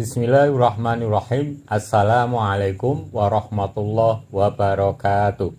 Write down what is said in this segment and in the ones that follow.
Bismillahirrahmanirrahim. Assalamualaikum warahmatullahi wabarakatuh.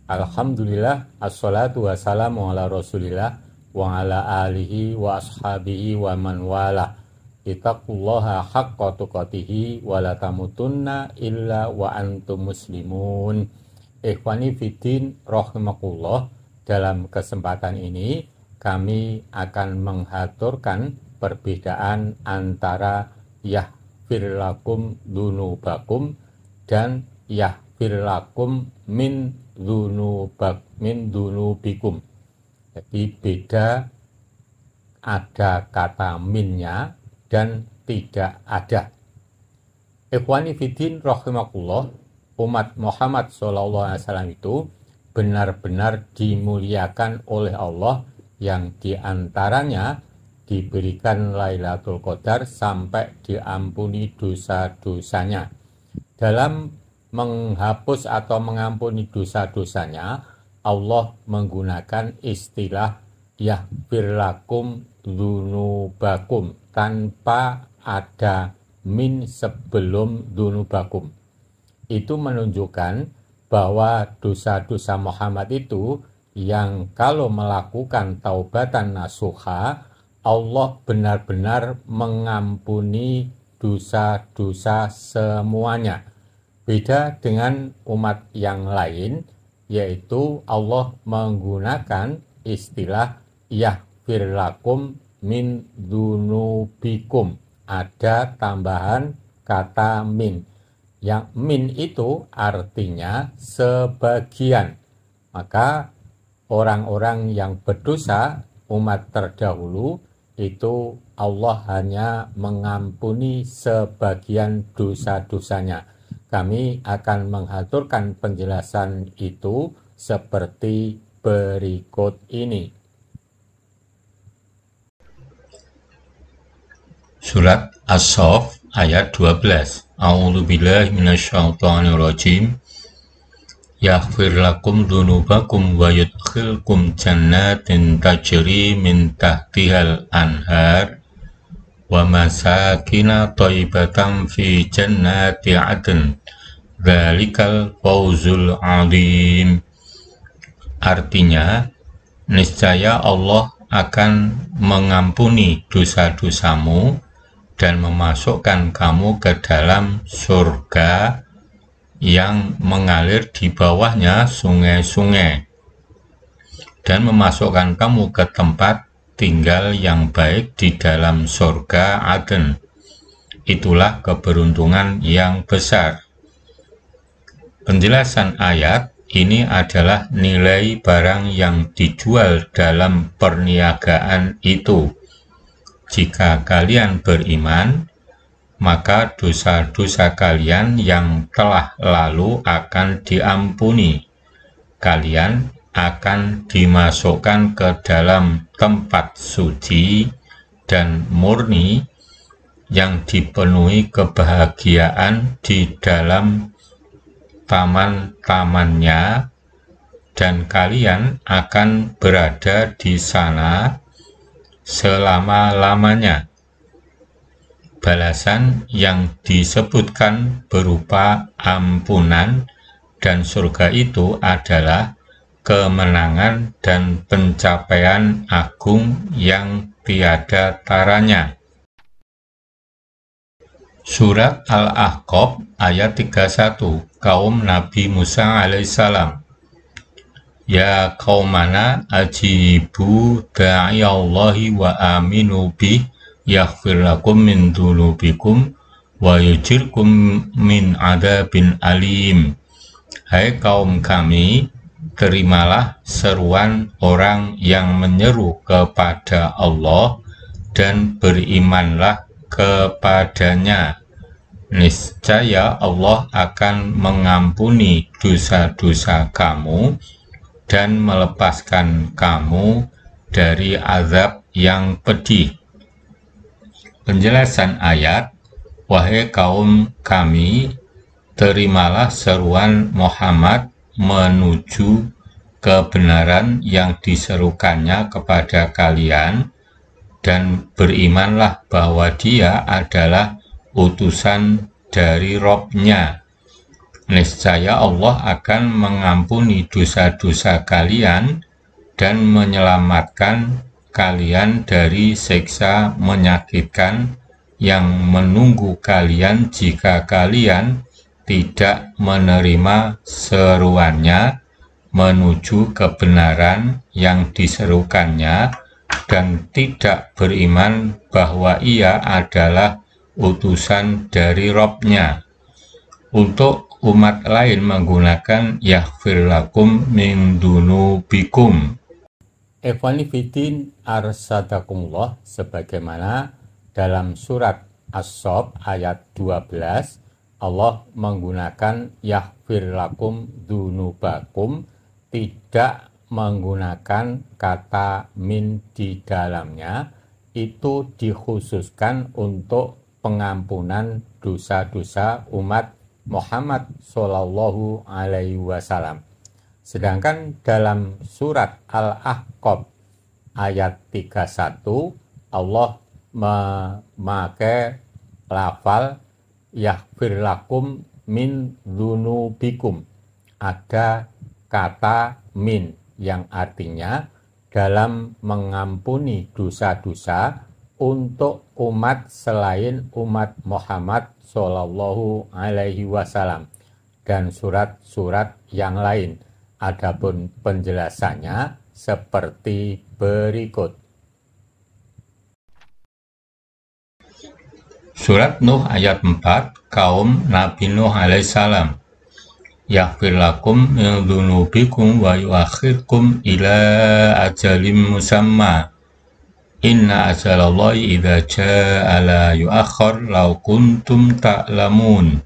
Alhamdulillah, assalatu wassalamu ala rasulillah wa ala alihi wa ashabihi wa man wala. Ittaqullaha haqqa tuqatihi wa la tamutunna illa wa antum muslimun. Ikhwani fiddin rahimakumullah, dalam kesempatan ini kami akan mengaturkan perbedaan antara yaghfir lakum dzunubakum dan yaghfir lakum min dzunubikum. Jadi beda, ada kata minnya dan tidak ada. Ikhwani fiddin rahimakumullah, umat Muhammad SAW itu benar-benar dimuliakan oleh Allah, yang diantaranya diberikan Lailatul Qadar sampai diampuni dosa-dosanya. Dalam menghapus atau mengampuni dosa-dosanya, Allah menggunakan istilah yaghfir lakum dzunubakum tanpa ada min sebelum dzunubakum. Itu menunjukkan bahwa dosa-dosa Muhammad itu yang kalau melakukan taubatan nasuha, Allah benar-benar mengampuni dosa-dosa semuanya. Beda dengan umat yang lain, yaitu Allah menggunakan istilah yaghfir lakum min dzunubikum. Ada tambahan kata min. Yang min itu artinya sebagian. Maka orang-orang yang berdosa, umat terdahulu, itu Allah hanya mengampuni sebagian dosa-dosanya. Kami akan mengaturkan penjelasan itu seperti berikut ini. Surat As-Saff ayat 12. A'udzubillahi minasyaitonirrajim. Yaghfir lakum dzunubakum wa yudkhilkum jannatin tajri min tahtihal anhar wa masakina thayyibatan fi jannati adn dzalikal fawzul adzim. Artinya, niscaya Allah akan mengampuni dosa-dosamu dan memasukkan kamu ke dalam surga yang mengalir di bawahnya sungai-sungai, dan memasukkan kamu ke tempat tinggal yang baik di dalam surga Aden. Itulah keberuntungan yang besar. Penjelasan ayat ini adalah nilai barang yang dijual dalam perniagaan itu. Jika kalian beriman, maka dosa-dosa kalian yang telah lalu akan diampuni. Kalian akan dimasukkan ke dalam tempat suci dan murni yang dipenuhi kebahagiaan di dalam taman-tamannya, dan kalian akan berada di sana selama-lamanya. Balasan yang disebutkan berupa ampunan dan surga itu adalah kemenangan dan pencapaian agung yang tiada taranya. Surat Al-Ahqaf ayat 31, kaum Nabi Musa alaihissalam. Ya qaumana ajibu da'iyallahi wa aminu bih yaghfir lakum min dzunubikum wa yujirkum min adzabin alim. Hai kaum kami, terimalah seruan orang yang menyeru kepada Allah dan berimanlah kepadanya. Niscaya Allah akan mengampuni dosa-dosa kamu dan melepaskan kamu dari azab yang pedih. Penjelasan ayat, wahai kaum kami, terimalah seruan Muhammad menuju kebenaran yang diserukannya kepada kalian, dan berimanlah bahwa dia adalah utusan dari Robnya. Niscaya Allah akan mengampuni dosa-dosa kalian dan menyelamatkan kalian dari siksa menyakitkan yang menunggu kalian jika kalian tidak menerima seruannya menuju kebenaran yang diserukannya dan tidak beriman bahwa ia adalah utusan dari Robnya. Untuk umat lain menggunakan yaghfir lakum min dunubikum. Ikhwani fiddin arsadakumullah, sebagaimana dalam surat As-Saff ayat 12 Allah menggunakan yaghfir lakum dunubakum, tidak menggunakan kata min di dalamnya. Itu dikhususkan untuk pengampunan dosa-dosa umat Muhammad Shallallahu Alaihi Wasallam. Sedangkan dalam surat Al-Ahqaf ayat 31 Allah memakai lafal yaghfir lakum min dzunubikum. Ada kata min yang artinya dalam mengampuni dosa-dosa untuk umat selain umat Muhammad Shallallahu Alaihi Wasallam dan surat-surat yang lain. Adapun penjelasannya seperti berikut. Surat Nuh ayat 4, kaum Nabi Nuh alaihissalam. Yaghfir lakum min dzunubikum wa yuakhirkum ila ajalim musamma. Inna ajalallahi idza jaa la yuakhkhar law kuntum ta'lamun.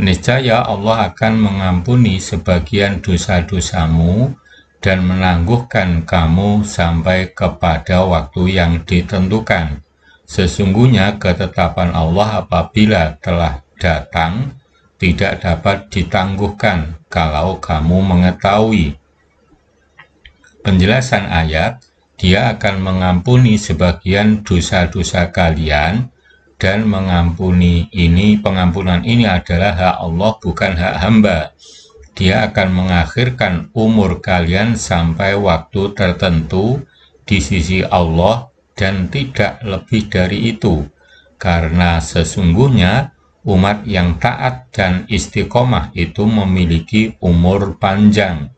Niscaya Allah akan mengampuni sebagian dosa-dosamu dan menangguhkan kamu sampai kepada waktu yang ditentukan. Sesungguhnya ketetapan Allah apabila telah datang tidak dapat ditangguhkan kalau kamu mengetahui. Penjelasan ayat, Dia akan mengampuni sebagian dosa-dosa kalian dan pengampunan ini adalah hak Allah bukan hak hamba. Dia akan mengakhirkan umur kalian sampai waktu tertentu di sisi Allah dan tidak lebih dari itu, karena sesungguhnya umat yang taat dan istiqomah itu memiliki umur panjang.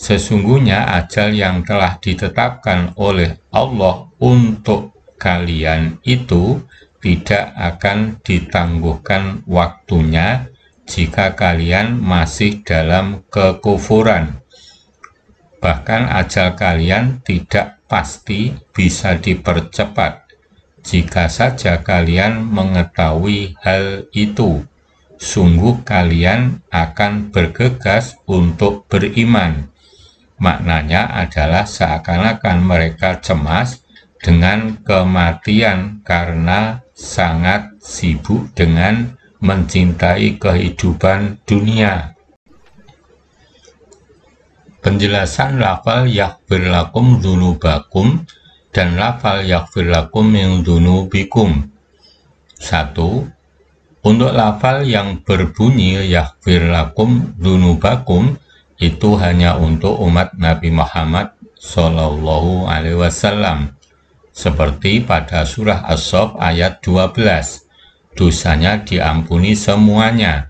Sesungguhnya ajal yang telah ditetapkan oleh Allah untuk kalian itu tidak akan ditangguhkan waktunya jika kalian masih dalam kekufuran. Bahkan ajal kalian tidak pasti bisa dipercepat jika saja kalian mengetahui hal itu. Sungguh kalian akan bergegas untuk beriman. Maknanya adalah seakan-akan mereka cemas dengan kematian karena sangat sibuk dengan mencintai kehidupan dunia. Penjelasan lafal yaghfir lakum dzunubakum dan lafal yaghfir lakum min dzunubikum. 1. Untuk lafal yang berbunyi yaghfir lakum dzunubakum itu hanya untuk umat Nabi Muhammad Shallallahu Alaihi Wasallam. Seperti pada surah As-Saff ayat 12, dosanya diampuni semuanya.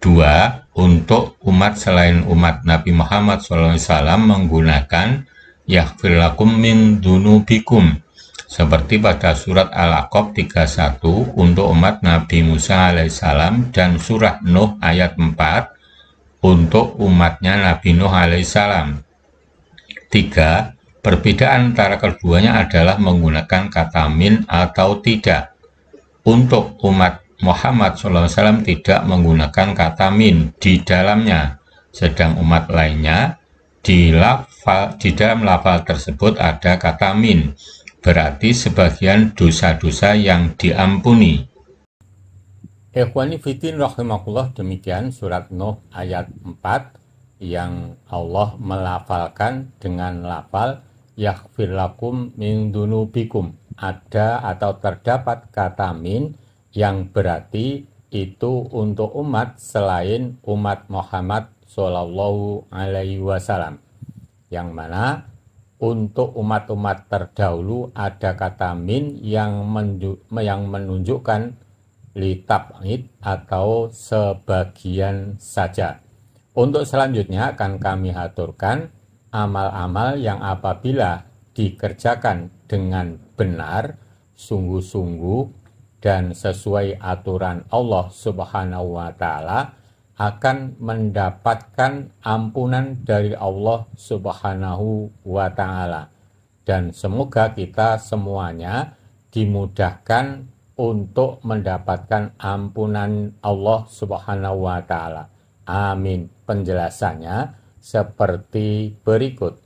2. Untuk umat selain umat Nabi Muhammad SAW menggunakan yaghfir lakum min dzunubikum. Seperti pada surat Al-Ahqaf 31 untuk umat Nabi Musa alaihissalam dan surah Nuh ayat 4 untuk umatnya Nabi Nuh alaihissalam. 3. Perbedaan antara keduanya adalah menggunakan kata min atau tidak. Untuk umat Muhammad SAW tidak menggunakan kata min di dalamnya, sedang umat lainnya di dalam lafal tersebut ada kata min, berarti sebagian dosa-dosa yang diampuni. Ikhwani fiddin rahimakumullah, demikian surat Nuh ayat 4 yang Allah melafalkan dengan lafal yaghfir lakum min dzunubikum. Ada atau terdapat kata min yang berarti itu untuk umat selain umat Muhammad Shallallahu Alaihi Wasallam, yang mana untuk umat-umat terdahulu ada kata min yang menunjukkan litab'id atau sebagian saja. Untuk selanjutnya akan kami aturkan amal-amal yang apabila dikerjakan dengan benar, sungguh-sungguh dan sesuai aturan Allah Subhanahu wa Ta'ala, akan mendapatkan ampunan dari Allah Subhanahu wa Ta'ala. Dan semoga kita semuanya dimudahkan untuk mendapatkan ampunan Allah Subhanahu wa Ta'ala. Amin. Penjelasannya seperti berikut.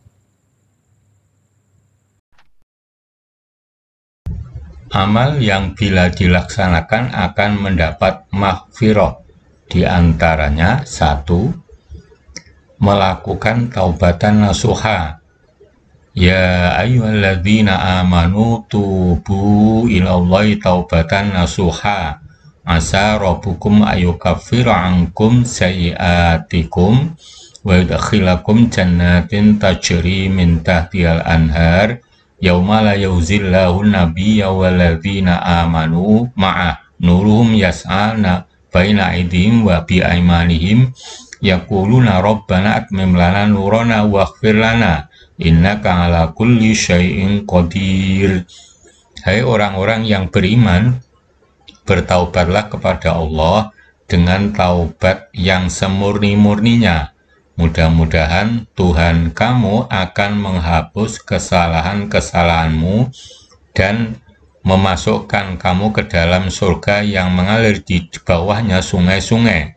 Amal yang bila dilaksanakan akan mendapat maghfirah. Di antaranya 1. Melakukan taubatan nasuha. Ya ayyuhalladzina amanu tubu ilallahi taubatan nasuha. Asa rabbukum ayukaffira ankum sayiatikum wa yudkhilakum jannatin tajri min tahtihal anhar yauma la yuzillahu nabiyya walladzina amanu ma'ah nuruhum yas'ana baina aydihim wa bi aymanihim yaquluna rabbana atmim lana nurana waghfir lana innaka ala kulli syai'in qadir. Hai orang-orang yang beriman, bertaubatlah kepada Allah dengan taubat yang semurni-murninya. Mudah-mudahan Tuhan kamu akan menghapus kesalahan-kesalahanmu dan memasukkan kamu ke dalam surga yang mengalir di bawahnya sungai-sungai.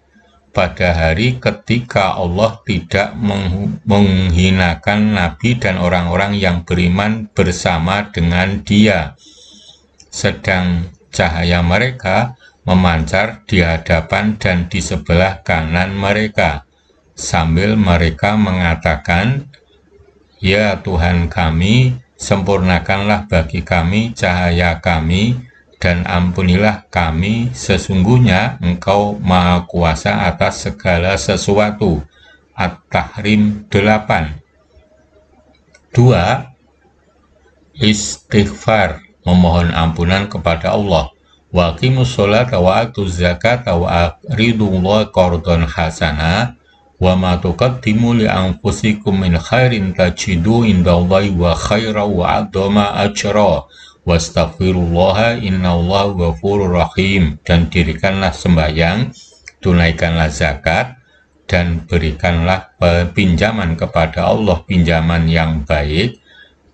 Pada hari ketika Allah tidak menghinakan Nabi dan orang-orang yang beriman bersama dengan Dia, sedang cahaya mereka memancar di hadapan dan di sebelah kanan mereka, sambil mereka mengatakan, "Ya Tuhan kami, sempurnakanlah bagi kami cahaya kami, dan ampunilah kami, sesungguhnya Engkau Maha Kuasa atas segala sesuatu." At-Tahrim 8. 2. Istighfar, memohon ampunan kepada Allah. Wa aqimus sholata wa atuz zakata wa aqridullaha qardan hasana wa ma tuqaddimu li anfusikum min khairin tajidu indallahi wa khaira wa a'dama ajra wastaghfirullaha innallaha ghafurur rahim. Dan dirikanlah sembahyang, tunaikanlah zakat, dan berikanlah pinjaman kepada Allah, pinjaman yang baik,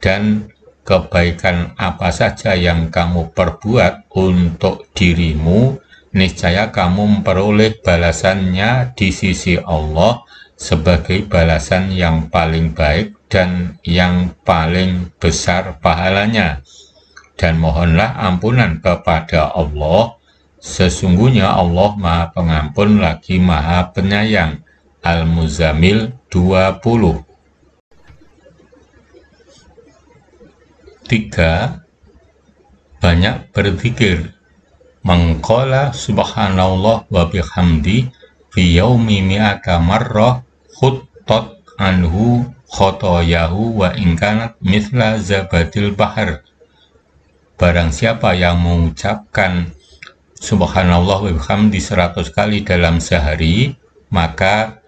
dan kebaikan apa saja yang kamu perbuat untuk dirimu, niscaya kamu memperoleh balasannya di sisi Allah sebagai balasan yang paling baik dan yang paling besar pahalanya. Dan mohonlah ampunan kepada Allah, sesungguhnya Allah Maha Pengampun lagi Maha Penyayang. Al-Muzammil 20. 3. Banyak berzikir. Mangqala subhanallah wa bihamdi fi yaumi mi'ata marrah khuttat anhu khotoyahu wa inkanat mithla zabadil bahar. Barang siapa yang mengucapkan subhanallah wa bihamdi 100 kali dalam sehari, maka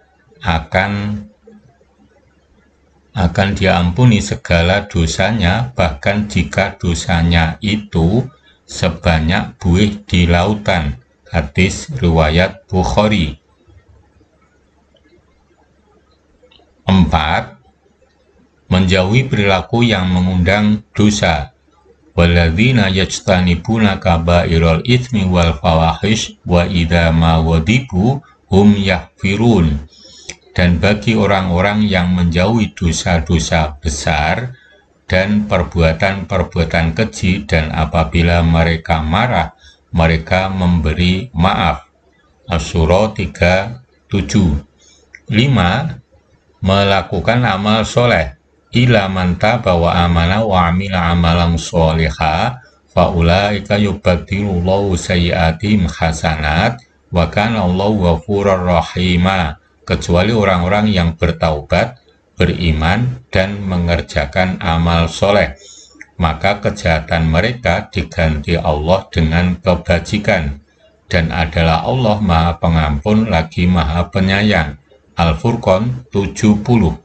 akan diampuni segala dosanya, bahkan jika dosanya itu sebanyak buih di lautan. Hadis riwayat Bukhari. 4. Menjauhi perilaku yang mengundang dosa. Walladzina yajtanibuna kaba'irul itsmi wal fawahish wa idza ma wadibu hum yaghfirun. Dan bagi orang-orang yang menjauhi dosa-dosa besar dan perbuatan-perbuatan keji, dan apabila mereka marah, mereka memberi maaf. Asy-Syura 3:7. 5. Melakukan amal soleh. Ila man taba wa amana wa amila amalan sholiha faulaika yubaddilullahu sayyi'atihim hasanat wa kana Allahu ghafurur rahima, kecuali orang-orang yang bertaubat, beriman, dan mengerjakan amal soleh, maka kejahatan mereka diganti Allah dengan kebajikan, dan adalah Allah Maha Pengampun lagi Maha Penyayang. Al-Furqan 70.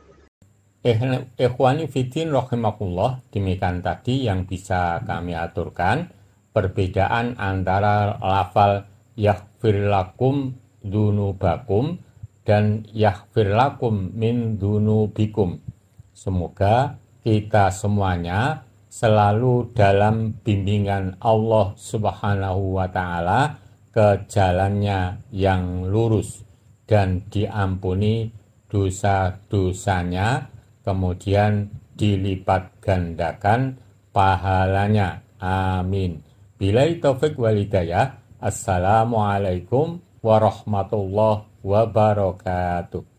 Ikhwani fiddin rahimakumullah, demikian tadi yang bisa kami aturkan perbedaan antara lafal yaghfir lakum dzunubakum dan yaghfir lakum min dzunubikum. Semoga kita semuanya selalu dalam bimbingan Allah Subhanahu wa Ta'ala ke jalannya yang lurus dan diampuni dosa-dosanya, kemudian dilipat gandakan pahalanya. Amin. Billahi taufik wal hidayah. Assalamualaikum warahmatullahi wabarakatuh.